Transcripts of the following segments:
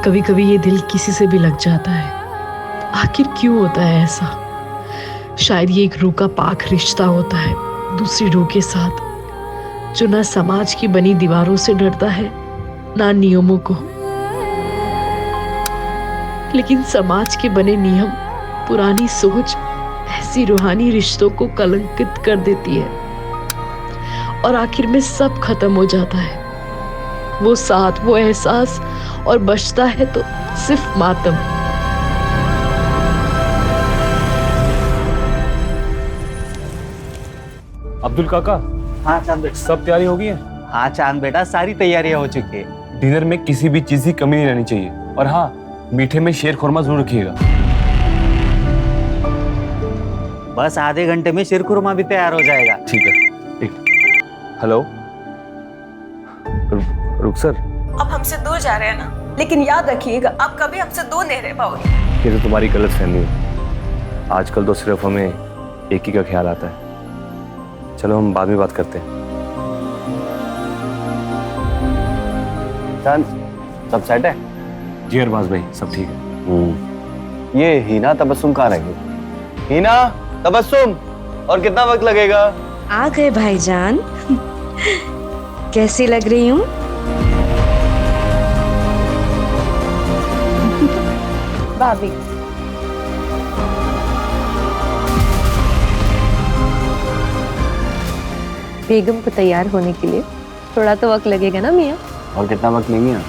कभी कभी ये दिल किसी से भी लग जाता है। आखिर क्यों होता है ऐसा? शायद ये एक रूह का पाक रिश्ता होता है दूसरी रूह के साथ, जो ना समाज की बनी दीवारों से डरता है ना नियमों को। लेकिन समाज के बने नियम, पुरानी सोच ऐसी रूहानी रिश्तों को कलंकित कर देती है और आखिर में सब खत्म हो जाता है। वो साथ, वो एहसास, और बचता है तो सिर्फ मातम। अब्दुल काका। हाँ चांद, सब तैयारी हो गई है? हाँ चांद बेटा, सारी तैयारियां हो चुकी है। डिनर में किसी भी चीज की कमी नहीं रहनी चाहिए, और हाँ, मीठे में शेर खुरमा जरूर रखिएगा। बस आधे घंटे में शीर खुरमा भी तैयार हो जाएगा। ठीक है। हेलो रुक सर। अब हमसे दूर जा रहे हैं ना, लेकिन याद रखिएगा आप कभी हमसे दूर नहीं रह पाओगे। ये तो तुम्हारी गलत फहमी है। आजकल तो सिर्फ हमें एक ही का ख्याल आता है। चलो हम बाद में बात करते हैं। चांद, सब सेट है? जी अरबाज भाई, सब ठीक है। ये हीना तबस्सुम कहाँ रही? हीना तबस्सुम, और कितना वक्त लगेगा? आ गए भाईजान। कैसी लग रही हूँ? भाभी, बेगम को तैयार होने के लिए थोड़ा तो वक्त लगेगा ना मियाँ? और कितना वक्त नहीं है?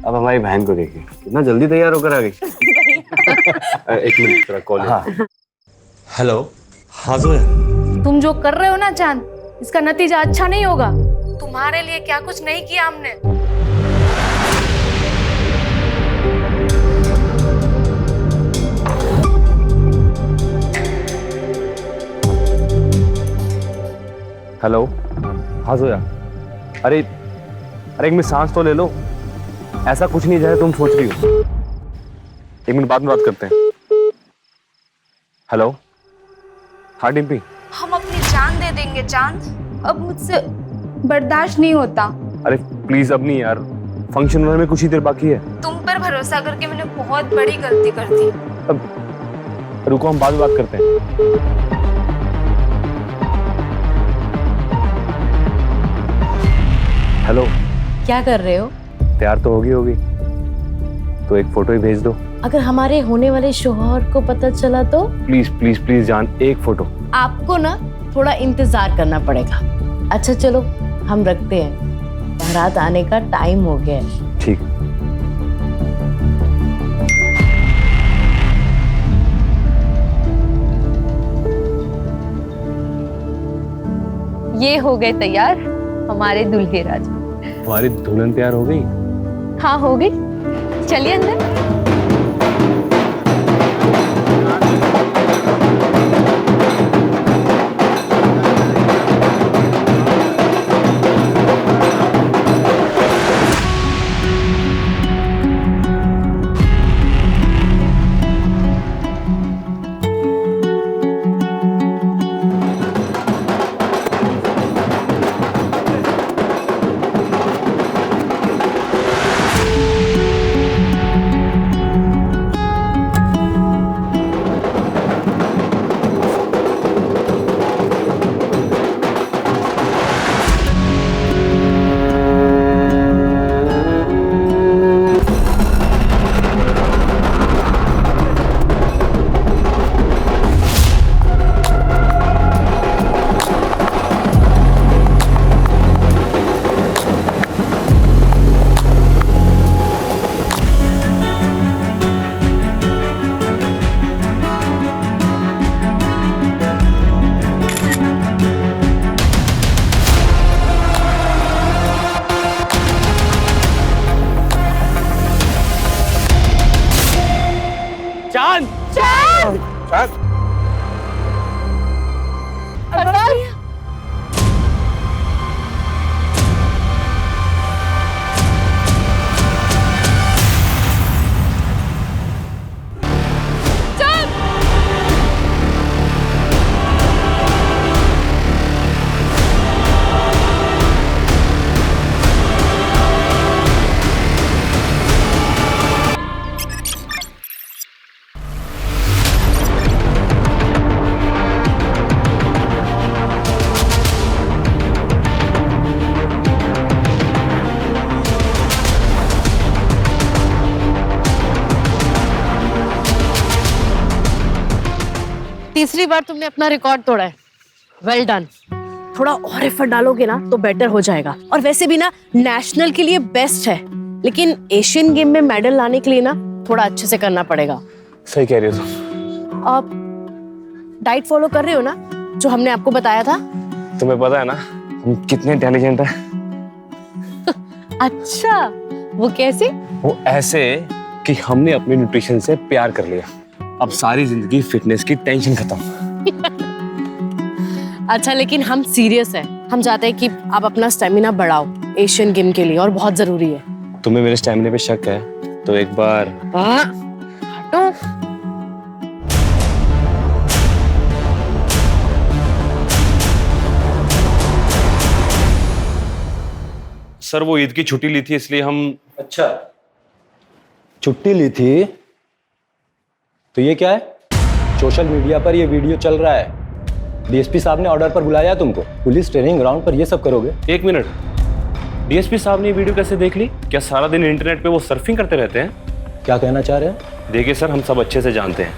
अब हमारी बहन को देखिए, कितना जल्दी तैयार होकर आ गई। एक मिनट, तेरा कॉल है। हेलो। हाँ जोया, तुम जो कर रहे हो ना चांद, इसका नतीजा अच्छा नहीं होगा। तुम्हारे लिए क्या कुछ नहीं किया हमने। हेलो। हाँ जोया, अरे एक मिनट सांस तो ले लो। ऐसा कुछ नहीं जैसे तुम सोच रही हो। एक मिनट बाद में बात करते हैं। हेलो। हाँ डिम्पी। हम अपनी जान दे देंगे चांद, अब मुझसे बर्दाश्त नहीं होता। अरे प्लीज अब नहीं यार, फंक्शन होने में कुछ ही देर बाकी है। तुम पर भरोसा करके मैंने बहुत बड़ी गलती कर दी। अब रुको, हम बाद में बात करते हैं। हेलो। क्या कर रहे हो? तैयार तो होगी तो एक फोटो ही भेज दो। अगर हमारे होने वाले शौहर को पता चला तो? प्लीज प्लीज प्लीज जान, एक फोटो। आपको ना थोड़ा इंतजार करना पड़ेगा। अच्छा चलो हम रखते हैं, बारात आने का टाइम हो गया है। ठीक। ये हो गए तैयार हमारे दूल्हे राजा। हमारी दुल्हन तैयार हो गई? हाँ हो गई, चलिए अंदर। तीसरी बार तुमने अपना रिकॉर्ड तोड़ा है। Well done. थोड़ा और एफर्ट डालोगे ना तो बेटर हो जाएगा। और वैसे भी ना नेशनल के लिए बेस्ट है, लेकिन एशियन गेम में मेडल लाने के लिए ना थोड़ा अच्छे से करना पड़ेगा। सही कह रही हो तुम। आप डाइट फॉलो कर रहे हो ना, जो हमने आपको बताया था? तुम्हें पता है ना हम कितने इंटेलिजेंट हैं। अच्छा, वो कैसे? वो ऐसे कि हमने अपने न्यूट्रिशन से प्यार कर लिया। अब सारी जिंदगी फिटनेस की टेंशन खत्म। अच्छा, लेकिन हम सीरियस हैं। हम चाहते हैं कि आप अपना स्टेमिना बढ़ाओ एशियन गेम के लिए, और बहुत जरूरी है। तुम्हें मेरे स्टैमिना पे शक है तो एक बार हटो। सर वो ईद की छुट्टी ली थी इसलिए हम। अच्छा, छुट्टी ली थी तो ये क्या है? सोशल मीडिया पर ये वीडियो चल रहा है। डीएसपी साहब ने ऑर्डर पर बुलाया तुमको। पुलिस ट्रेनिंग ग्राउंड पर ये सब करोगे? एक मिनट, डीएसपी साहब ने ये वीडियो कैसे देख ली? क्या सारा दिन इंटरनेट पे वो सर्फिंग करते रहते हैं? क्या कहना चाह रहे हैं? देखिए सर, हम सब अच्छे से जानते हैं,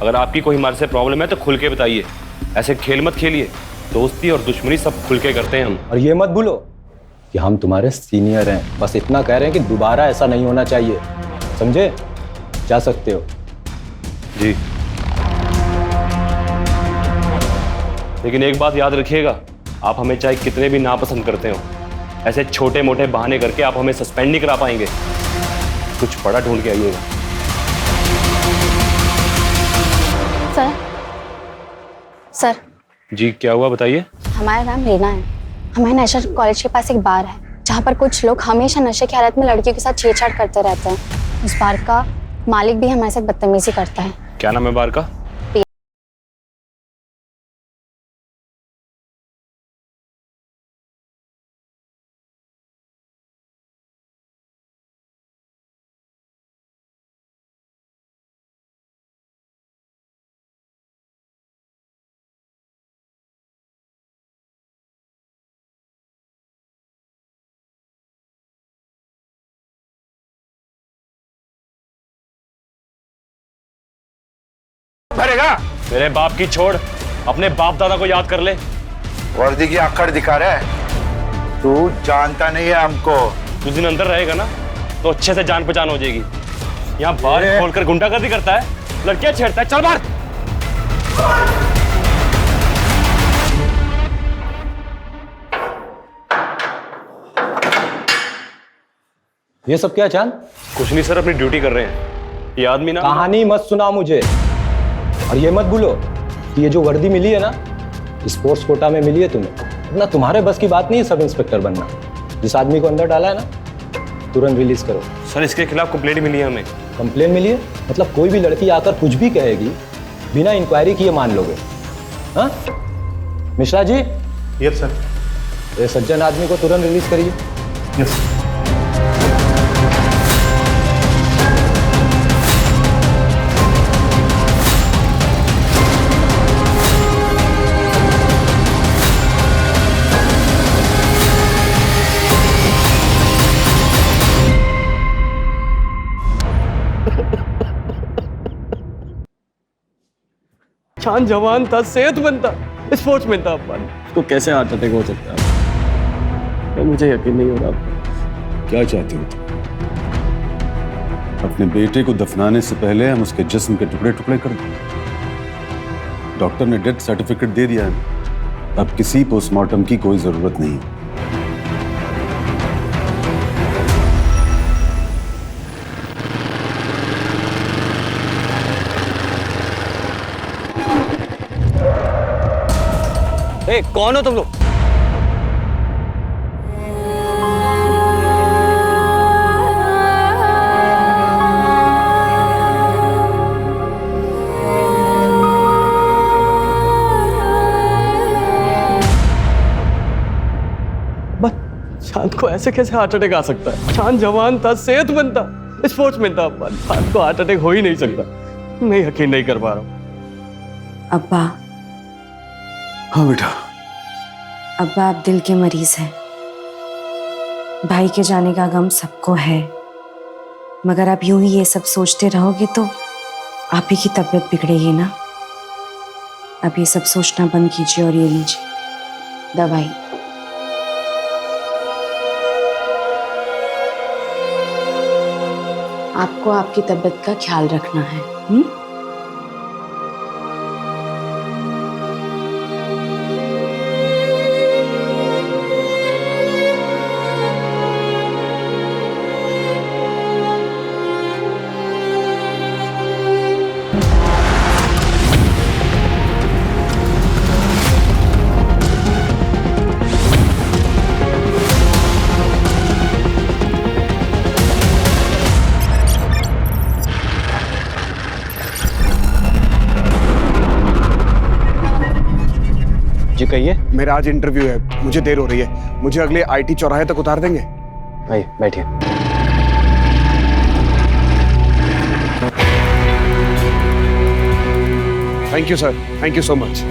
अगर आपकी कोई हमारे से प्रॉब्लम है तो खुल के बताइए। ऐसे खेल मत खेलिए। दोस्ती और दुश्मनी सब खुल के करते हैं हम। और ये मत भूलो कि हम तुम्हारे सीनियर हैं। बस इतना कह रहे हैं कि दोबारा ऐसा नहीं होना चाहिए, समझे? जा सकते हो। जी, लेकिन एक बात याद रखिएगा, आप हमें चाहे कितने भी नापसंद करते हो, ऐसे छोटे मोटे बहाने करके आप हमें सस्पेंड नहीं करा पाएंगे। कुछ बड़ा ढूंढ के आइएगा। सर, जी क्या हुआ बताइए। हमारा नाम रीना है। हमारे नेशनल कॉलेज के पास एक बार है जहाँ पर कुछ लोग हमेशा नशे की हालत में लड़कियों के साथ छेड़छाड़ करते रहते हैं। उस बार का मालिक भी हमारे साथ बदतमीजी करता है। क्या नाम है बार का? भरेगा। मेरे बाप की छोड़, अपने बाप दादा को याद कर ले। वर्दी की आकड़ दिखा रहा है। तू जानता नहीं है हमको। कुछ दिन अंदर रहेगा ना तो अच्छे से जान पहचान हो जाएगी। यहाँ बार खोलकर गुंडागर्दी करता है, लड़कियां छेड़ता है। चल बाहर। ये सब क्या चांद? कुछ नहीं सर, अपनी ड्यूटी कर रहे हैं। ये आदमी ना कहानी मत सुनाओ मुझे। और ये मत भूलो कि ये जो वर्दी मिली है ना, स्पोर्ट्स कोटा में मिली है तुम्हें। ना तुम्हारे बस की बात नहीं है सब इंस्पेक्टर बनना। जिस आदमी को अंदर डाला है ना, तुरंत रिलीज करो। सर इसके खिलाफ कंप्लेंट मिली है हमें। कंप्लेन मिली है? मतलब कोई भी लड़की आकर कुछ भी कहेगी, बिना इंक्वायरी किए मान लोगे? हाँ मिश्रा जी। Yes sir. ये सज्जन आदमी को तुरंत रिलीज करिए। यस। चांद जवान था, सेहतमंद था, स्पोर्ट्समैन था। उसको कैसे हार्ट अटैक हो सकता है? तो मुझे यकीन नहीं हो रहा। क्या चाहते हो तुम? अपने बेटे को दफनाने से पहले हम उसके जिस्म के टुकड़े टुकड़े कर दें। डॉक्टर ने डेथ सर्टिफिकेट दे दिया है। अब किसी पोस्टमार्टम की कोई जरूरत नहीं। कौन हो तुम लोग? चांद को ऐसे कैसे हार्ट अटैक आ सकता है? चांद जवान था, सेहतमंद था, स्पोर्ट्समैन था। चांद को हार्ट अटैक हो ही नहीं सकता। मैं यकीन नहीं कर पा रहा हूँ। अब्बा। हाँ बेटा। अब्बा आप दिल के मरीज हैं। भाई के जाने का गम सबको है, मगर आप यूं ही ये सब सोचते रहोगे तो आप ही की तबीयत बिगड़ेगी ना। अब ये सब सोचना बंद कीजिए और ये लीजिए दवाई। आपको आपकी तबीयत का ख्याल रखना है। जी कहिए। मेरा आज इंटरव्यू है, मुझे देर हो रही है, मुझे अगले आईटी चौराहे तक उतार देंगे? आइए बैठिए। Thank you sir, thank you so much.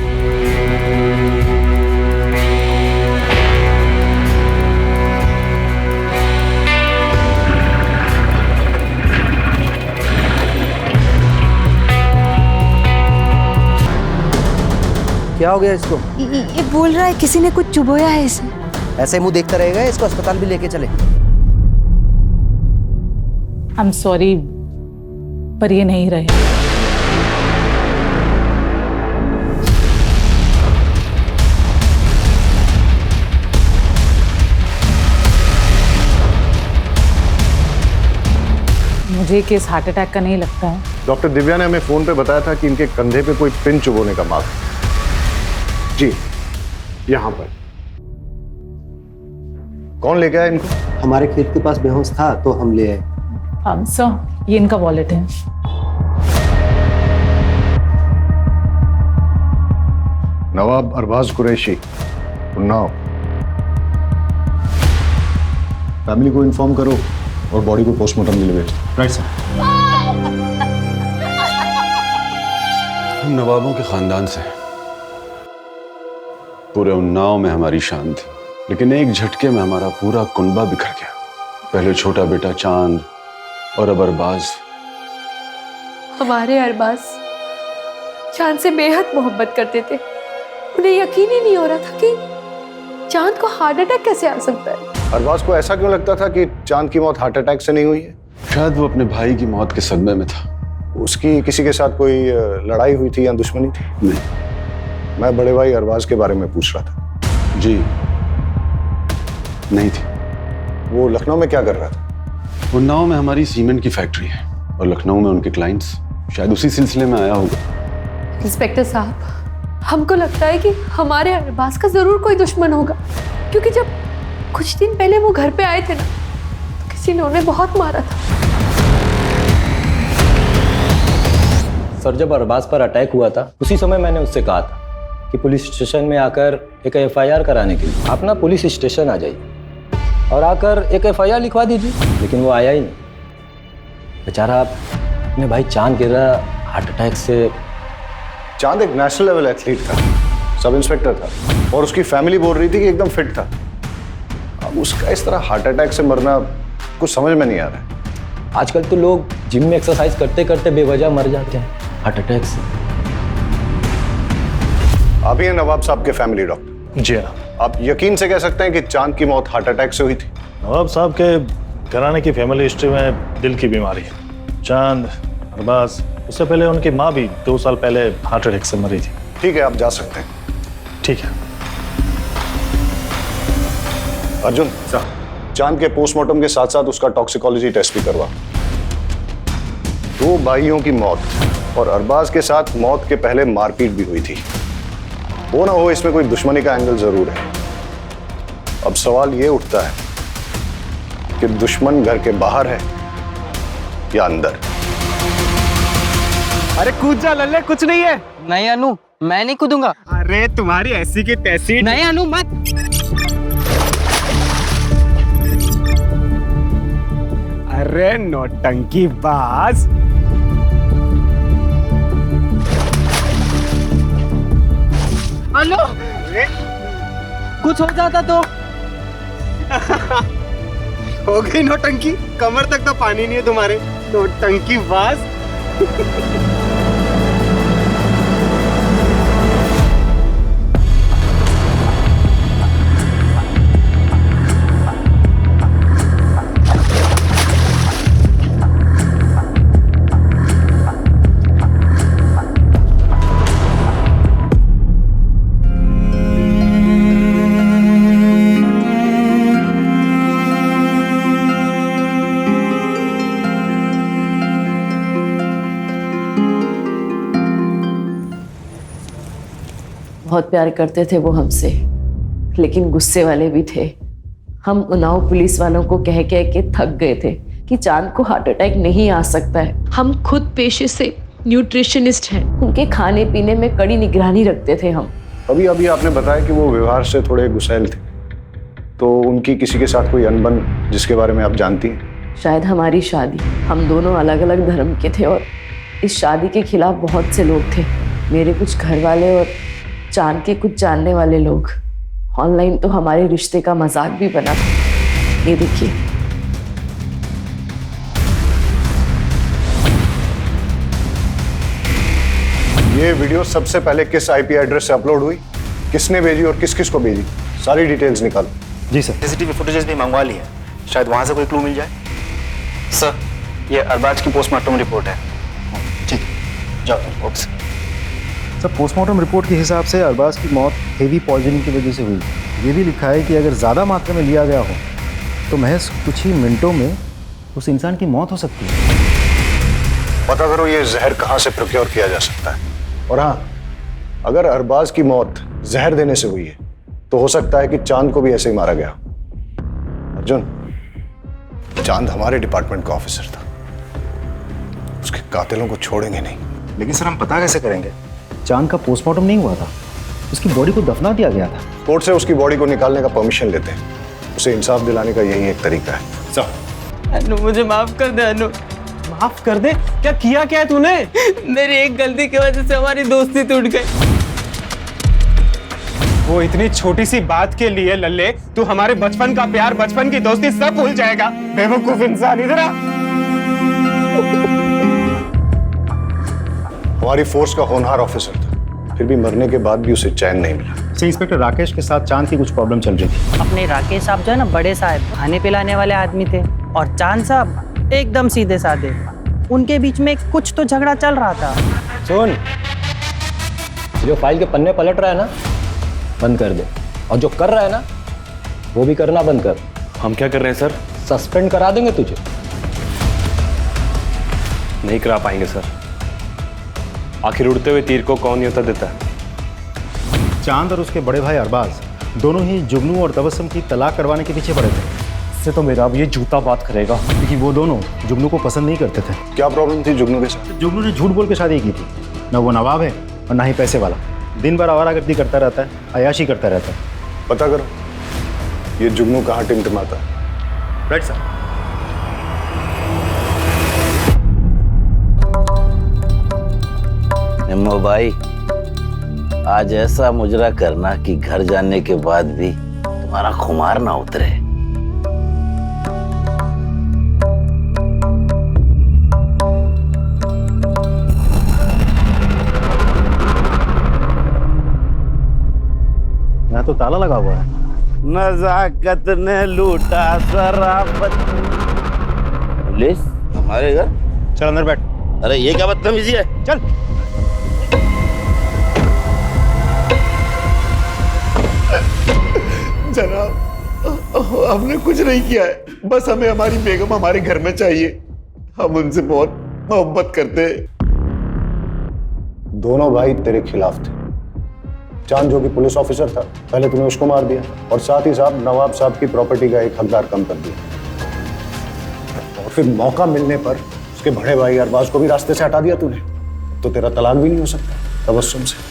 क्या हो गया इसको? ये बोल रहा है किसी ने कुछ चुभोया है इसे। ऐसे मुंह देखता रहेगा, इसको अस्पताल भी लेके चले। आई एम सॉरी, पर ये नहीं रहे। मुझे केस हार्ट अटैक का नहीं लगता है। डॉक्टर दिव्या ने हमें फोन पे बताया था कि इनके कंधे पे कोई पिन चुभोने का मार्क है। जी, यहाँ पर। कौन लेके आया इनको? हमारे खेत के पास बेहोश था तो हम ले आए। सर, ये इनका वॉलेट है। नवाब अरबाज कुरैशी, उन्नाव। फैमिली को इन्फॉर्म करो और बॉडी को पोस्टमार्टम के लिए भेज दो। Right sir. हम नवाबों के खानदान से हैं। पूरे उन्नाव में हमारी शान थी, लेकिन एक झटके में हमारा पूरा कुनबा बिखर गया। पहले छोटा बेटा चांद और अब अरबाज। हमारे अरबाज चांद से बेहद मोहब्बत करते थे। उन्हें यकीन ही नहीं हो रहा था कि चांद को हार्ट अटैक कैसे आ सकता है। अरबाज को ऐसा क्यों लगता था कि चांद की मौत हार्ट अटैक से नहीं हुई है? शायद वो अपने भाई की मौत के सदमे में था। उसकी किसी के साथ कोई लड़ाई हुई थी या दुश्मनी थी? नहीं। मैं बड़े भाई अरबाज के बारे में पूछ रहा था। जी नहीं थी। वो लखनऊ में क्या कर रहा था? उन्नाव में हमारी सीमेंट की फैक्ट्री है और लखनऊ में उनके क्लाइंट्स। शायद उसी सिलसिले में आया होगा। इंस्पेक्टर साहब, हमको लगता है कि हमारे अरबाज का जरूर कोई दुश्मन होगा, क्योंकि जब कुछ दिन पहले वो घर पे आए थे ना, तो किसी ने उन्हें बहुत मारा था। सर, जब अरबाज पर अटैक हुआ था उसी समय मैंने उससे कहा था कि पुलिस स्टेशन में आकर एक FIR कराने के लिए आप ना पुलिस स्टेशन आ जाइए और आकर एक FIR लिखवा दीजिए, लेकिन वो आया ही नहीं। बेचारा अपने भाई चांद गिर रहा हार्ट अटैक से। चांद एक नेशनल लेवल एथलीट था, सब इंस्पेक्टर था और उसकी फैमिली बोल रही थी कि एकदम फिट था। अब उसका इस तरह हार्ट अटैक से मरना कुछ समझ में नहीं आ रहा है। आजकल तो लोग जिम में एक्सरसाइज करते करते बेवजह मर जाते हैं हार्ट अटैक से। आप ही हैं नवाब साहब के फैमिली डॉक्टर? जी हाँ। आप यकीन से कह सकते हैं कि चांद की मौत हार्ट अटैक से हुई थी? नवाब साहब के घराने की फैमिली हिस्ट्री में दिल की बीमारी है। चांद, अरबाज, उससे पहले उनकी माँ भी 2 साल पहले हार्ट अटैक से मरी थी। ठीक है, आप जा सकते हैं। ठीक है। अर्जुन सर, चांद के पोस्टमार्टम के साथ साथ उसका टॉक्सिकोलॉजी टेस्ट भी करवा। 2 भाइयों की मौत और अरबाज के साथ मौत के पहले मारपीट भी हुई थी। वो ना हो इसमें कोई दुश्मनी का एंगल जरूर है। अब सवाल ये उठता है कि दुश्मन घर के बाहर है या अंदर। अरे कूद जा लल्ले, कुछ नहीं है। नहीं अनु, मैं नहीं कूदूंगा। अरे तुम्हारी ऐसी की तैसी। नहीं अनु, मत। अरे नौटंकी बाज। अनु, कुछ हो जाता तो। हो गई नौटंकी, कमर तक तो पानी नहीं है तुम्हारे। नौटंकी बाज। बहुत प्यार करते थे वो हमसे, लेकिन गुस्से वाले भी थे। हम उन्नाव पुलिस वालों को कह कह के थक गए थे कि चांद को हार्ट अटैक नहीं आ सकता है। हम खुद पेशे से न्यूट्रिशनिस्ट हैं, उनके खाने पीने में कड़ी निगरानी रखते थे हम। अभी अभी आपने बताया कि वो व्यवहार से थोड़े गुस्सैल थे, तो उनकी किसी के साथ कोई अनबन जिसके बारे में आप जानती हैं? शायद हमारी शादी, हम दोनों अलग अलग धर्म के थे और इस शादी के खिलाफ बहुत से लोग थे। मेरे कुछ घर वाले और चांद के कुछ जानने वाले लोग। ऑनलाइन तो हमारे रिश्ते का मजाक भी बना था। ये देखिए, ये वीडियो सबसे पहले किस आईपी एड्रेस से अपलोड हुई, किसने भेजी और किस किस को भेजी, सारी डिटेल्स निकालो। जी सर। सीसीटीवी फुटेजेस भी मंगवा ली है, शायद वहां से कोई क्लू मिल जाए। सर, ये अरबाज की पोस्टमार्टम रिपोर्ट है। ठीक, जाओ। ओके सर, पोस्टमार्टम रिपोर्ट के हिसाब से अरबाज की मौत हेवी पॉइजनिंग की वजह से हुई। ये भी लिखा है कि अगर ज़्यादा मात्रा में लिया गया हो तो महज कुछ ही मिनटों में उस इंसान की मौत हो सकती है। पता करो ये जहर कहाँ से प्रोक्योर किया जा सकता है। और हाँ, अगर अरबाज की मौत जहर देने से हुई है तो हो सकता है कि चांद को भी ऐसे ही मारा गया। अर्जुन, चांद हमारे डिपार्टमेंट का ऑफिसर था, उसके कातिलों को छोड़ेंगे नहीं। लेकिन सर, हम पता कैसे करेंगे? चांद का पोस्टमार्टम नहीं हुआ था, उसकी बॉडी को दफना दिया गया था। कोर्ट से उसकी बॉडी को निकालने का परमिशन लेते हैं, उसे इंसाफ दिलाने का यही एक तरीका है। अनु, मुझे माफ कर दे अनु। माफ कर दे? क्या किया क्या है तूने? मेरी एक गलती की वजह से हमारी दोस्ती टूट गई। वो इतनी छोटी सी बात के लिए लल्ले तू हमारे बचपन का प्यार, बचपन की दोस्ती सब भूल जाएगा? बेवकूफ इंसान। इधर आ। हमारी फोर्स का होनहार ऑफिसर था, फिर भी मरने के बाद भी उसे चैन नहीं मिला। इंस्पेक्टर राकेश के साथ चांद की कुछ प्रॉब्लम चल रही थी। अपने राकेश साहब जो है ना, बड़े साहब, खाने पिलाने वाले आदमी थे, और चांद साहब एकदम सीधे साधे। उनके बीच में कुछ तो झगड़ा चल रहा था। सुन, जो फाइल के पन्ने पलट रहा है ना, बंद कर दे, और जो कर रहा है ना, वो भी करना बंद कर। हम क्या कर रहे हैं सर? सस्पेंड करा देंगे तुझे। नहीं करा पाएंगे सर। आखिर उड़ते हुए तीर को कौन न्योता देता है? चांद और उसके बड़े भाई अरबाज दोनों ही जुगनू और तबस्सुम की तलाक करवाने के पीछे पड़े थे। इससे तो मेरा अब ये जूता बात करेगा, क्योंकि वो दोनों जुगनू को पसंद नहीं करते थे। क्या प्रॉब्लम थी जुगनू के साथ? जुगनू ने झूठ बोल के शादी की थी। ना वो नवाब है और ना ही पैसे वाला। दिन भर आवारागर्दी करता रहता है, अयाशी करता रहता है। पता करो ये जुगनू कहाँ टिमटिमाता है। Right sir. निम्मो भाई, आज ऐसा मुजरा करना कि घर जाने के बाद भी तुम्हारा खुमार ना उतरे। यहाँ तो ताला लगा हुआ है। नजाकत ने लूटा शराफत। पुलिस हमारे घर? चल अंदर बैठ। अरे ये क्या बदतमीजी है? चल। जनाब, हमने कुछ नहीं किया है, बस हमें हमारी बेगम हमारे घर में चाहिए। हम उनसे बहुत मोहब्बत करते हैं। दोनों भाई तेरे खिलाफ थे। चांद जो कि पुलिस ऑफिसर था, पहले तूने उसको मार दिया, और साथ ही साथ नवाब साहब की प्रॉपर्टी का एक हकदार कम कर दिया, और फिर मौका मिलने पर उसके बड़े भाई अरबाज को भी रास्ते से हटा दिया तूने। तो तेरा तलाक भी नहीं हो सकता तबस्सुम से।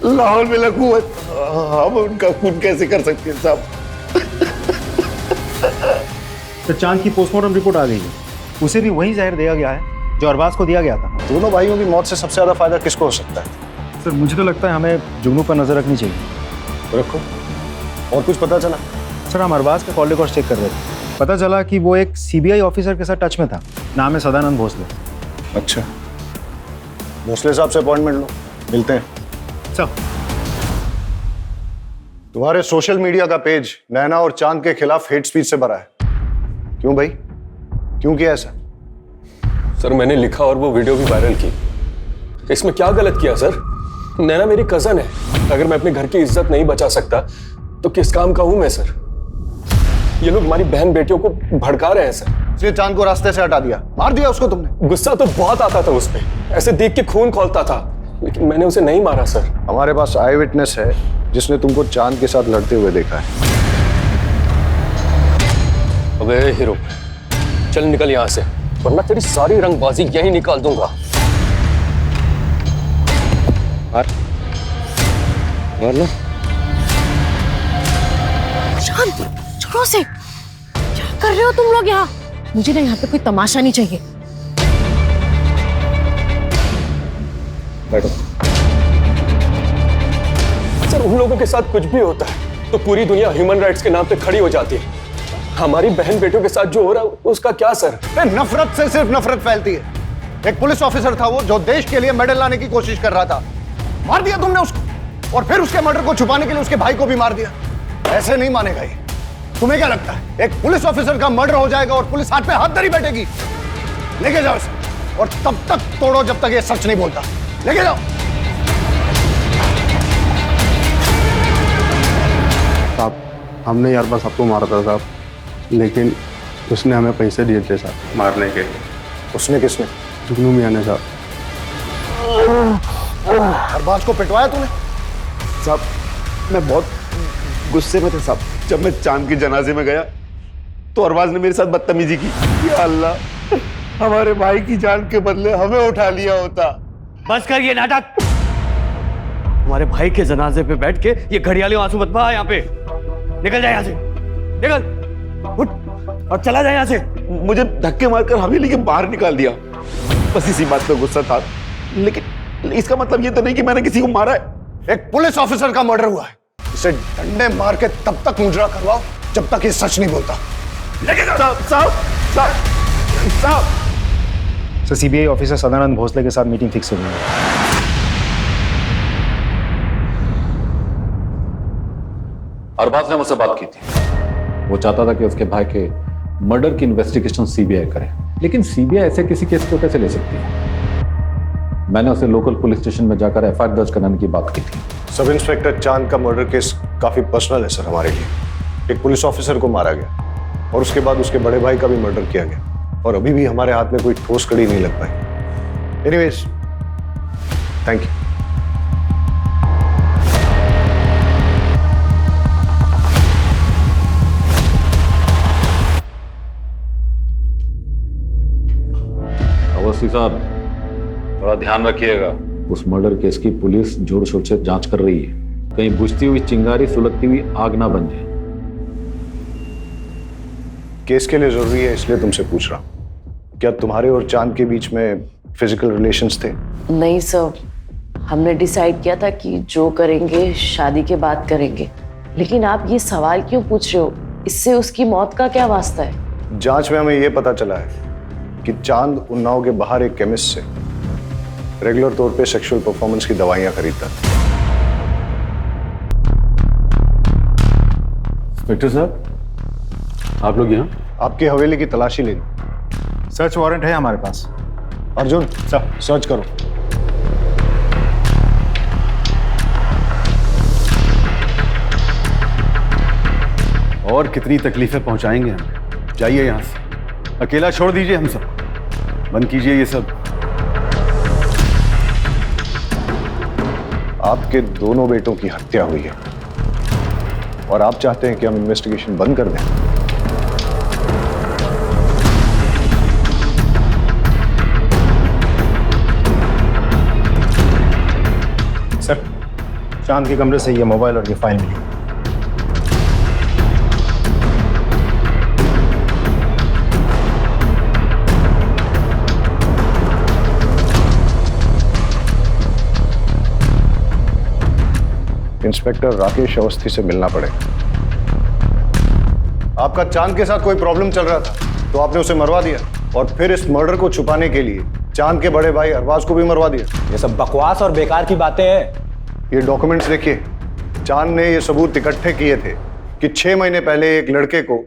लाहौल में लकूवत, हम उनका खून कैसे कर सकते हैं साहब? तो चांद की पोस्टमार्टम रिपोर्ट आ गई है, उसे भी वही जहर दिया गया है जो अरबाज को दिया गया था। दोनों भाइयों की मौत से सबसे ज्यादा फायदा किसको हो सकता है? सर, मुझे तो लगता है हमें जुगनू पर नजर रखनी चाहिए। रखो। और कुछ पता चला? सर, हम अरबाज का कॉल रिकॉर्ड चेक कर रहे थे। पता चला कि वो एक सीबीआई ऑफिसर के साथ टच में था। नाम है सदानंद भोसले। अच्छा, भोसले साहब से अपॉइंटमेंट लो, मिलते हैं। सर, तुम्हारे सोशल मीडिया का पेज नैना और चांद के खिलाफ हेट स्पीच से भरा है। क्यों भाई, क्यों किया ऐसा? सर, मैंने लिखा और वो वीडियो भी वायरल की। इसमें क्या गलत किया सर? नैना मेरी कजन है। अगर मैं अपने घर की इज्जत नहीं बचा सकता तो किस काम का हूं मैं सर? ये लोग हमारी बहन बेटियों को भड़का रहे हैं सर। इसलिए चांद को रास्ते से हटा दिया, मार दिया उसको तुमने? गुस्सा तो बहुत आता था उस पे, ऐसे देख के खून खौलता था। लेकिन मैंने उसे नहीं मारा सर। हमारे पास आई विटनेस है जिसने तुमको चांद के साथ लड़ते हुए देखा है। अबे हीरो, चल निकल यहाँ से, वरना तेरी सारी रंगबाजी यही निकाल दूंगा। शांत, छोड़ो से। क्या कर रहे हो तुम लोग यहाँ? मुझे ना यहाँ पे कोई तमाशा नहीं चाहिए। बैठो। सर, उन लोगों के साथ कुछ भी होता है तो पूरी दुनिया ह्यूमन राइट्स के नाम पे खड़ी हो जाती है। हमारी बहन बेटियों के साथ जो हो रहा है उसका क्या सर? नफरत से सिर्फ नफरत फैलती है। एक पुलिस ऑफिसर था वो, जो देश के लिए मेडल लाने की कोशिश कर रहा था। मार दिया तुमने उसको, और फिर उसके मर्डर को छुपाने के लिए उसके भाई को भी मार दिया। ऐसे नहीं मानेगा ये। तुम्हें क्या लगता है एक पुलिस ऑफिसर का मर्डर हो जाएगा और पुलिस हाथ पे हाथ धरी बैठेगी? लेके जाओ इसे, और तब तक तोड़ो जब तक ये सच नहीं बोलता। लेके जाओ। साहब, हमने यार बस आपको मारा था साहब, लेकिन उसने हमें पैसे दिए थे साहब मारने के। उसने किसने? जुगनू मियां ने साहब। अरबाज को पिटवाया तूने? साहब, मैं बहुत गुस्से में था साहब। जब मैं चांद की जनाजे में गया तो अरबाज ने मेरे साथ बदतमीजी की। या अल्लाह, हमारे भाई की जान के बदले हमें उठा लिया होता। बस कर ये नाटक। हमारे भाई के जनाजे पे बैठ के ये घड़ियाली आंसू मत बहा। यहाँ पे निकल जाए, यहाँ से निकल, उठ और चला जाए यहाँ से। मुझे धक्के मारकर हवेली के बाहर निकाल दिया। बस इसी बात पे गुस्सा था, लेकिन इसका मतलब ये तो नहीं कि मैंने किसी को मारा है। एक पुलिस ऑफिसर का मर्डर हुआ है, इसे डंडे मार के तब तक मुजरा करवाओ जब तक ये सच नहीं बोलता। लेके जाओ। साहब साहब साहब। Sir, CBI officer Sadanand Bhosle के साथ मीटिंग फिक्स हो गई है। अरबाज ने मुझसे बात की थी। वो चाहता था कि उसके भाई के मर्डर की इन्वेस्टिगेशन सीबीआई करे, लेकिन सीबीआई ऐसे किसी केस को कैसे ले सकती है? मैंने उसे लोकल पुलिस स्टेशन में जाकर एफआईआर दर्ज कराने की बात की थी। सब इंस्पेक्टर चांद का मर्डर केस काफी पर्सनल है सर हमारे लिए। एक पुलिस ऑफिसर को मारा गया और उसके बाद उसके बड़े भाई का भी मर्डर किया गया, और अभी भी हमारे हाथ में कोई ठोस कड़ी नहीं लग पाई। Anyways, thank you. अवस्थी साहब, थोड़ा ध्यान रखिएगा। उस मर्डर केस की पुलिस जोर शोर से जांच कर रही है, कहीं बुझती हुई चिंगारी सुलगती हुई आग ना बन जाए। केस के लिए जरूरी है इसलिए तुमसे पूछ रहा हूं, क्या तुम्हारे और चांद के बीच में फिजिकल रिलेशंस थे? नहीं सर, हमने डिसाइड किया था कि जो करेंगे शादी के बाद करेंगे। लेकिन आप ये सवाल क्यों पूछ रहे हो? इससे उसकी मौत का क्या वास्ता है? जांच में हमें यह पता चला है कि चांद उन्नाव के बाहर एक केमिस्ट से रेगुलर तौर पे सेक्सुअल परफॉर्मेंस की दवाइयां खरीदता था। इंस्पेक्टर साहब, आप लोग यहाँ? आपकी हवेली की तलाशी लेनी। सर्च वारंट है हमारे पास। अर्जुन सर, सर्च करो। और कितनी तकलीफें पहुंचाएंगे हम? जाइए यहाँ से, अकेला छोड़ दीजिए हम सब, बंद कीजिए ये सब। आपके दोनों बेटों की हत्या हुई है और आप चाहते हैं कि हम इन्वेस्टिगेशन बंद कर दें? सर, चांद के कमरे से ये मोबाइल और ये फाइल मिली। इंस्पेक्टर राकेश अवस्थी से मिलना पड़ेगा। आपका चांद के साथ कोई प्रॉब्लम चल रहा था तो आपने उसे मरवा दिया, और फिर इस मर्डर को छुपाने के लिए चांद के बड़े भाई अरबाज को भी मरवा दिया। ये सब बकवास और बेकार की बातें हैं। ये डॉक्यूमेंट्स देखिए। चांद ने ये सबूत इकट्ठे किए थे कि 6 महीने पहले एक लड़के को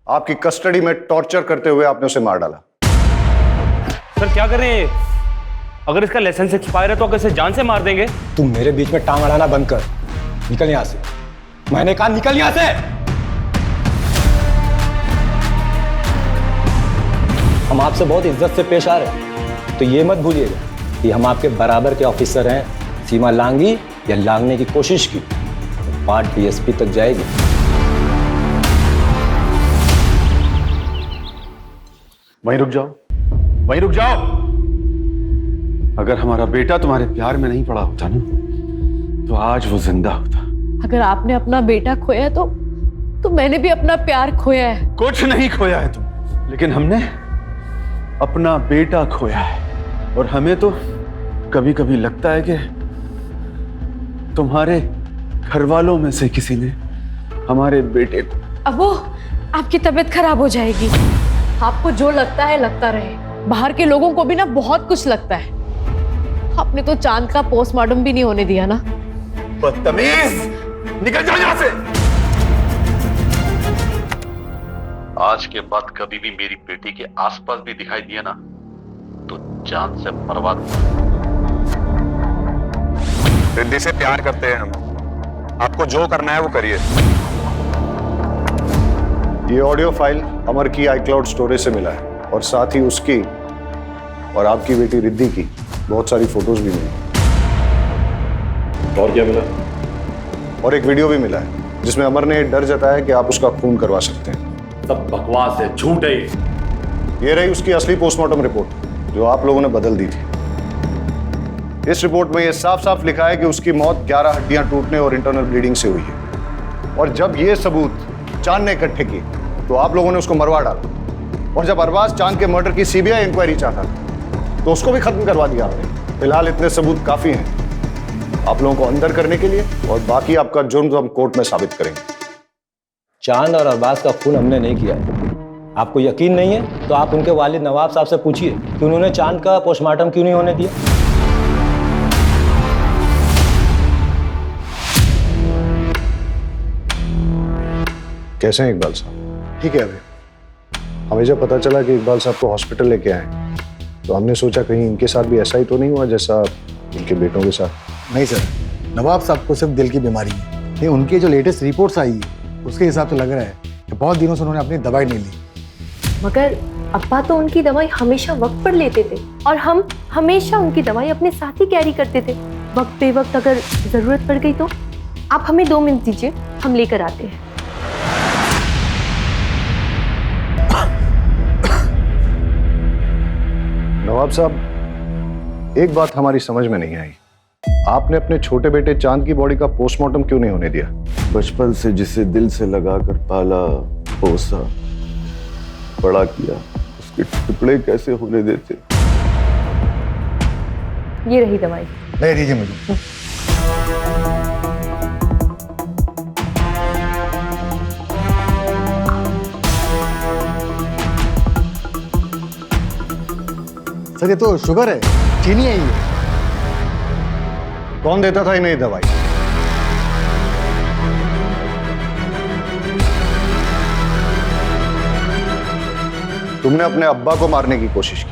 आपकी कस्टडी में टॉर्चर करते हुए आपने उसे मार डाला। सर क्या कर रहे हैं? अगर इसका लाइसेंस एक्सपायर है तो अगर इसे जान से मार देंगे। तुम मेरे बीच में टांग अड़ाना बंद कर। निकल यहां से। मैंने कहा निकल यहां से। हम आपसे बहुत इज्जत से पेश आ रहे हैं, तो ये मत भूलिएगा कि हम आपके बराबर के ऑफिसर हैं, सीमा लांगी या लांगने की कोशिश की तो बात डीएसपी तक जाएगी। वहीं रुक जाओ, वहीं रुक जाओ। अगर हमारा बेटा तुम्हारे प्यार में नहीं पड़ा होता ना, तो आज वो जिंदा होता। अगर आपने अपना बेटा खोया तो मैंने भी अपना प्यार खोया है। कुछ नहीं खोया है तुम, लेकिन हमने अपना बेटा खोया है। और हमें तो कभी कभी लगता है कि तुम्हारे घर वालों में से किसी ने हमारे बेटे को। अब वो आपकी तबीयत खराब हो जाएगी। आपको जो लगता है लगता रहे, बाहर के लोगों को भी ना बहुत कुछ लगता है। आपने तो चांद का पोस्टमार्टम भी नहीं होने दिया ना। बदतमीज, निकल जाओ यहाँ से। आज के बाद कभी भी मेरी बेटी के आसपास भी दिखाई दिया ना तो जान से बर्बाद। रिद्धि से प्यार करते हैं हम, आपको जो करना है वो करिए। ये ऑडियो फाइल अमर की iCloud स्टोरेज से मिला है और साथ ही उसकी और आपकी बेटी रिद्धि की बहुत सारी फोटोज भी मिली। और क्या मिला? और एक वीडियो भी मिला है जिसमें अमर ने डर जताया कि आप उसका खून करवा सकते हैं। सब बकवास है, झूठ है। ये रही उसकी असली पोस्टमार्टम रिपोर्ट जो आप लोगों ने बदल दी थी। इस रिपोर्ट में यह साफ साफ लिखा है कि उसकी मौत 11 हड्डियां टूटने और इंटरनल ब्लीडिंग से हुई है। और जब ये सबूत चांद ने इकट्ठे किए तो आप लोगों ने उसको मरवा डाला। और जब अरबाज चांद के मर्डर की सीबीआई इंक्वायरी चाहता तो उसको भी खत्म करवा दिया आपने। फिलहाल इतने सबूत काफी हैं आप लोगों को अंदर करने के लिए, और बाकी आपका जुर्म तो हम कोर्ट में साबित करेंगे। चांद और अरबाज का खून हमने नहीं किया। आपको यकीन नहीं है तो आप उनके वालिद नवाब साहब से पूछिए कि उन्होंने चांद का पोस्टमार्टम क्यों नहीं होने दिया। कैसे हैं इकबाल साहब? ठीक है। अभी हमें जब पता चला कि इकबाल साहब को हॉस्पिटल लेके आए तो हमने सोचा कहीं इनके साथ भी ऐसा ही तो नहीं हुआ जैसा इनके बेटों के साथ। नहीं सर, नवाब साहब को सिर्फ दिल की बीमारी है। नहीं, उनकी जो लेटेस्ट रिपोर्ट्स आई है उसके हिसाब से लग रहा है कि बहुत दिनों से उन्होंने अपनी दवाई नहीं ली। मगर अब्बा तो उनकी दवाई हमेशा वक्त पर लेते थे और हम हमेशा उनकी दवाई अपने साथ ही कैरी करते थे। वक्त पे वक्त अगर जरूरत पड़ गई तो आप हमें 2 मिनट दीजिए, हम लेकर आते हैं। नवाब साहब, एक बात हमारी समझ में नहीं आई, आपने अपने छोटे बेटे चांद की बॉडी का पोस्टमार्टम क्यों नहीं होने दिया? बचपन से जिसे दिल से लगाकर पाला, पोसा, बड़ा किया, उसके टुकड़े कैसे होने देते? ये रही दवाई। ले दीजिए मुझे। सर ये तो शुगर है, चीनी है ये। कौन देता था इन्हें दवाई? तुमने अपने अब्बा को मारने की कोशिश की,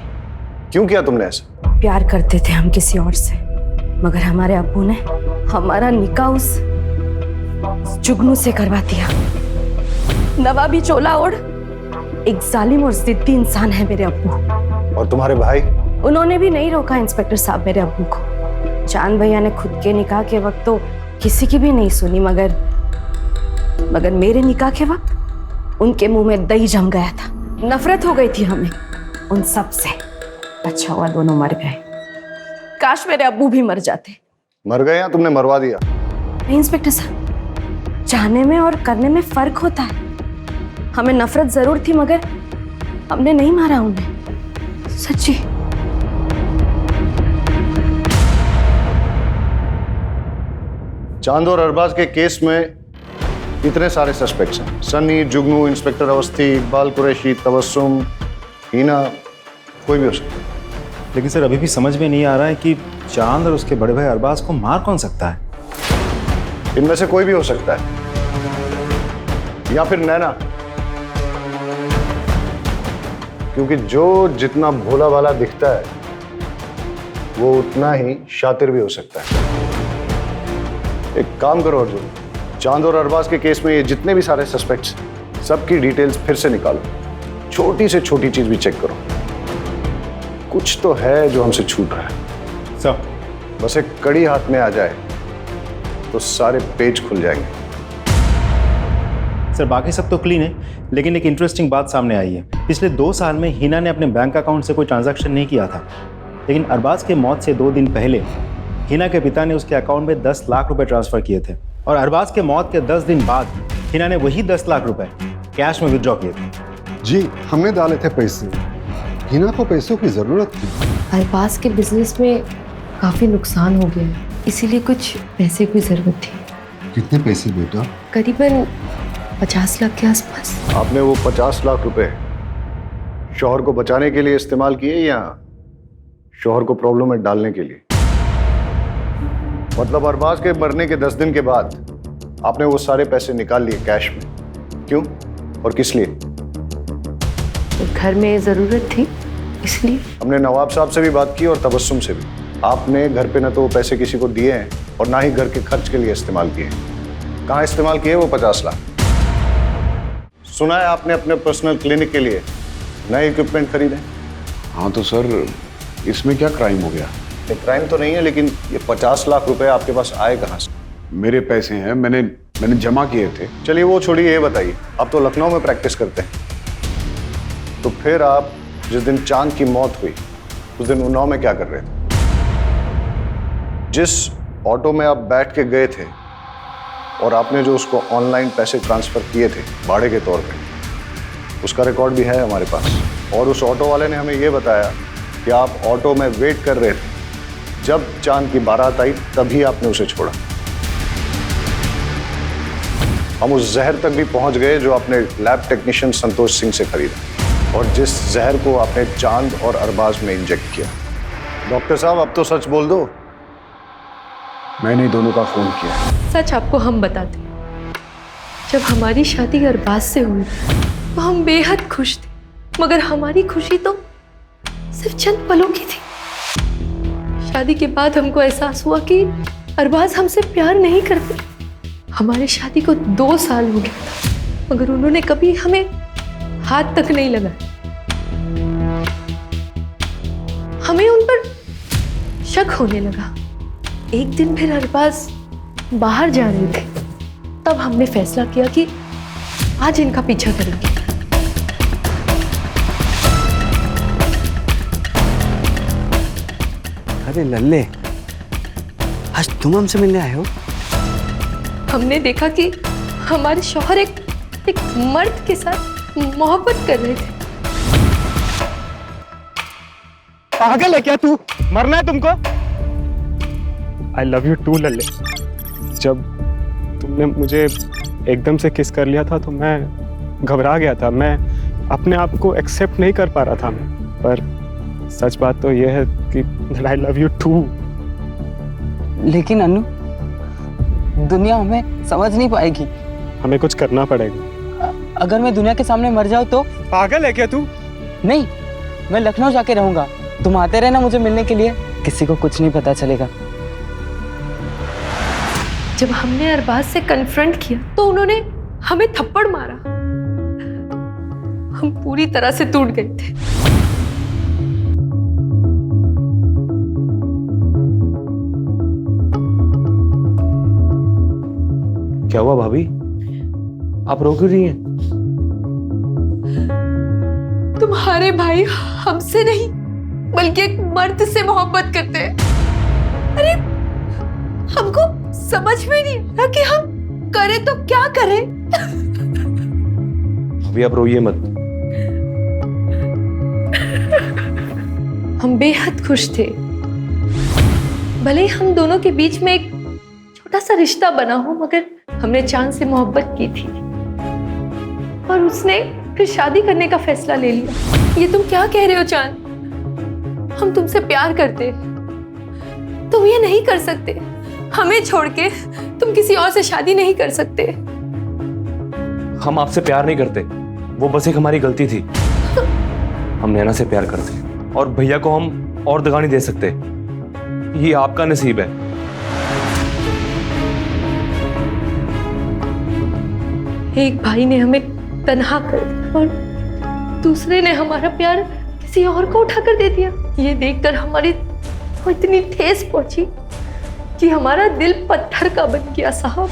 क्यों किया तुमने ऐसा? प्यार करते थे हम किसी और से, मगर हमारे अब्बू ने हमारा निकाह उस जुगनू से करवा दिया। नवाबी चोला ओढ़ एक जालिम और जिद्दी इंसान है मेरे अब्बू। और तुम्हारे भाई? उन्होंने भी नहीं रोका इंस्पेक्टर साहब मेरे अब्बू को। चांद भैया ने खुद के निकाह के वक्त तो किसी की भी नहीं सुनी, मगर मेरे निकाह के वक्त उनके मुंह में दही जम गया था। नफरत हो गई थी हमें उन सब से। अच्छा हुआ दोनों मर गए, काश मेरे अब्बू भी मर जाते। मर गए या तुमने मरवा दिया? नहीं इंस्पेक्टर साहब, चाहने में और करने में फर्क होता है। हमें नफरत जरूर थी मगर हमने नहीं मारा उन्हें, सच्ची। चांद और अरबाज के केस में इतने सारे सस्पेक्ट्स हैं, सन्नी, जुगनू, इंस्पेक्टर अवस्थी, इकबाल कुरैशी, तबस्सुम, हीना, कोई भी हो सकता है। लेकिन सर अभी भी समझ में नहीं आ रहा है कि चांद और उसके बड़े भाई अरबाज को मार कौन सकता है? इनमें से कोई भी हो सकता है, या फिर नैना, क्योंकि जो जितना भोला भाला दिखता है वो उतना ही शातिर भी हो सकता है। एक काम करो अर्जुन, चांद और अरबाज के केस में ये जितने भी सारे सस्पेक्ट्स, सबकी डिटेल्स फिर से निकालो, छोटी से छोटी चीज भी चेक करो। कुछ तो है जो हमसे छूट रहा है। सर बस एक कड़ी हाथ में आ जाए तो सारे पेज खुल जाएंगे। सर बाकी सब तो क्लीन है, लेकिन एक इंटरेस्टिंग बात सामने आई है। पिछले 2 साल में हिना ने अपने बैंक अकाउंट से कोई ट्रांजैक्शन नहीं किया था, लेकिन अरबाज के मौत से 2 दिन पहले हिना के पिता ने उसके अकाउंट में 10 लाख रुपए ट्रांसफर किए थे, और अरबाज के मौत के 10 दिन बाद हिना ने वही 10 लाख रुपए कैश में विड्रॉ किए थे। जी हमने डाले थे पैसे, हिना को पैसों की जरूरत थी। अरबाज के बिजनेस में काफी नुकसान हो गया है, इसीलिए कुछ पैसे की जरूरत थी। कितने पैसे बेटा? करीबन 50 लाख के आसपास। आपने वो 50 लाख रुपए शौहर को बचाने के लिए इस्तेमाल किए या शौहर को प्रॉब्लम में डालने के लिए? मतलब अरबाज के मरने के 10 दिन के बाद आपने वो सारे पैसे निकाल लिए कैश में, क्यों और किस लिए? घर में जरूरत थी इसलिए। हमने नवाब साहब से भी बात की और तबस्सुम से भी। आपने घर पे न तो वो पैसे किसी को दिए हैं और ना ही घर के खर्च के लिए इस्तेमाल किए हैं। कहाँ इस्तेमाल किए वो 50 लाख? सुना है आपने अपने पर्सनल क्लिनिक के लिए नए इक्विपमेंट खरीदे। हाँ तो सर इसमें क्या क्राइम हो गया? ये क्राइम तो नहीं है, लेकिन ये 50 लाख रुपए आपके पास आए कहाँ से? मेरे पैसे हैं, मैंने जमा किए थे। चलिए वो छोड़िए, ये बताइए, आप तो लखनऊ में प्रैक्टिस करते हैं, तो फिर आप जिस दिन चांद की मौत हुई उस दिन उन्नाव में क्या कर रहे थे? जिस ऑटो में आप बैठ के गए थे और आपने जो उसको ऑनलाइन पैसे ट्रांसफर किए थे भाड़े के तौर पे, उसका रिकॉर्ड भी है हमारे पास। और उस ऑटो वाले ने हमें ये बताया कि आप ऑटो में वेट कर रहे थे, जब चांद की बारात आई तभी आपने उसे छोड़ा। हम उस जहर तक भी पहुंच गए जो आपने लैब टेक्नीशियन संतोष सिंह से खरीदा और जिस जहर को आपने चांद और अरबाज में इंजेक्ट किया। डॉक्टर साहब अब तो सच बोल दो, मैंने दोनों का खून किया। सच आपको हम बताते, जब हमारी शादी अरबाज से हुई तो हम बेहद खुश थे, मगर हमारी खुशी तो सिर्फ चंद पलों की थी। शादी के बाद हमको एहसास हुआ कि अरबाज हमसे प्यार नहीं करते। हमारी शादी को 2 साल हो गया था, मगर उन्होंने कभी हमें हाथ तक नहीं लगाया। हमें उन पर शक होने लगा। एक दिन फिर अरबाज बाहर जा रहे थे, तब हमने फैसला किया कि आज इनका पीछा करेंगे। अरे लल्ले, आज तुम हमसे मिलने आए हो? हमने देखा कि हमारे शौहर एक मर्द के साथ मोहब्बत कर रहे थे। पागल है क्या तू? मरना है तुमको? I love you too लल्ले। जब तुमने मुझे एकदम से किस कर लिया था तो मैं घबरा गया था, मैं अपने आप को एक्सेप्ट नहीं कर पा रहा था मैं, पर सच बात तो यह है कि I love you too। लेकिन अनु, दुनिया हमें समझ नहीं पाएगी। हमें कुछ करना पड़ेगा। अगर मैं दुनिया के सामने मर जाऊं तो? पागल है क्या तू? नहीं, मैं लखनऊ जाके रहूंगा। तुम आते रहना मुझे मिलने के लिए, किसी को कुछ नहीं पता चलेगा। जब हमने अरबाज से कन्फ्रंट किया तो उन्होंने हमें थप्पड़ मारा। हम पूरी तरह से टूट गए थे। क्या हुआ भाभी, आप रो क्यों रही हैं? तुम्हारे भाई हमसे नहीं बल्कि एक मर्द से मोहब्बत करते हैं। अरे हमको समझ में नहीं आ कि हम करें तो क्या करें। अभी आप रोइए मत। हम बेहद खुश थे, भले ही हम दोनों के बीच में एक छोटा सा रिश्ता बना हो, मगर हमने चांद से मोहब्बत की थी और उसने फिर शादी करने का फैसला ले लिया। ये तुम क्या कह रहे हो चांद? हम तुमसे प्यार करते, तुम ये नहीं कर सकते। हमें छोड़ के तुम किसी और से शादी नहीं कर सकते। हम आपसे प्यार नहीं करते, वो बस एक हमारी गलती थी। हम नैना से प्यार करते और भैया को हम और दगा नहीं दे सकते। ये आपका नसीब है। एक भाई ने हमें तन्हा कर दिया और दूसरे ने हमारा प्यार किसी और को उठाकर दे दिया। ये देखकर हमारी तो इतनी ठेस पहुंची कि हमारा दिल पत्थर का बन गया साहब।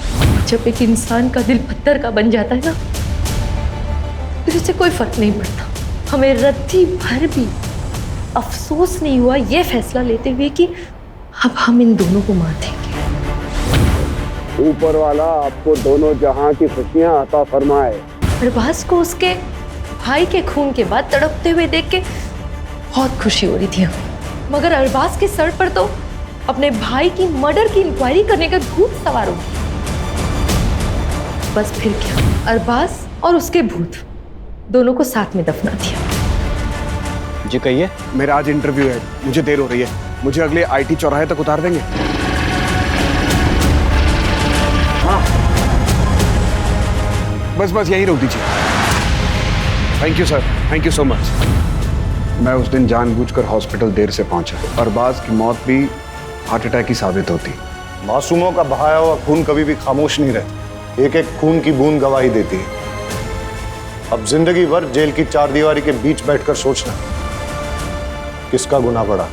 जब एक इंसान का दिल पत्थर का बन जाता है ना, फिर इससे कोई फर्क नहीं पड़ता। हमें रत्ती भर भी अफसोस नहीं हुआ ये फैसला लेते हुए कि अब हम इन दोनों को मार देंगे। ऊपर वाला आपको दोनों जहां की खुशियां अता फरमाए। अरबाज को उसके भाई के खून के बाद तड़पते हुए देख के बहुत खुशी हो रही थी हमें, मगर अरबाज के सर पर तो अपने भाई की मर्डर की इंक्वायरी करने का भूत सवार हो गया। बस फिर क्या, अरबाज और उसके भूत दोनों को साथ में दफना दिया। जी कहिए। मेरा आज इंटरव्यू है, मुझे देर हो रही है, मुझे अगले आईटी चौराहे तक उतार देंगे? हाँ बस यही रोक दीजिए। Thank you sir, thank you so much. मैं उस दिन जानबूझकर हॉस्पिटल देर से पहुंचा। अरबाज की मौत भी हार्ट अटैक ही साबित होती। मासूमों का बहाया हुआ खून कभी भी खामोश नहीं रहता। एक एक खून की बूंद गवाही देती है। अब जिंदगी भर जेल की चारदीवारी के बीच बैठकर सोचना किसका गुनाह बढ़ा।